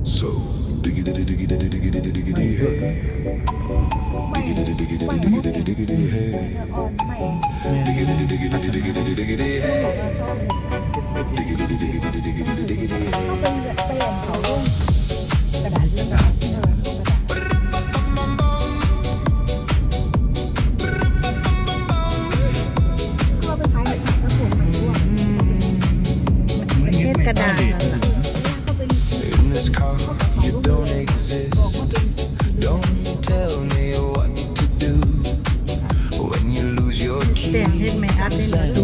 So diggity diggity diggity diggity hey diggity diggity diggity diggity hey diggity diggity diggity diggity hey diggity diggity diggity diggity hey กระดาษเรื่องกระดาษเข้าไปขายในกระปุกไหนร่วงประเทศกระดาษนั่นน่ะ In this car you don't exist Don't tell me what to do When you lose your แต่ง key เฮ็ดไม่อัดได้ในตู้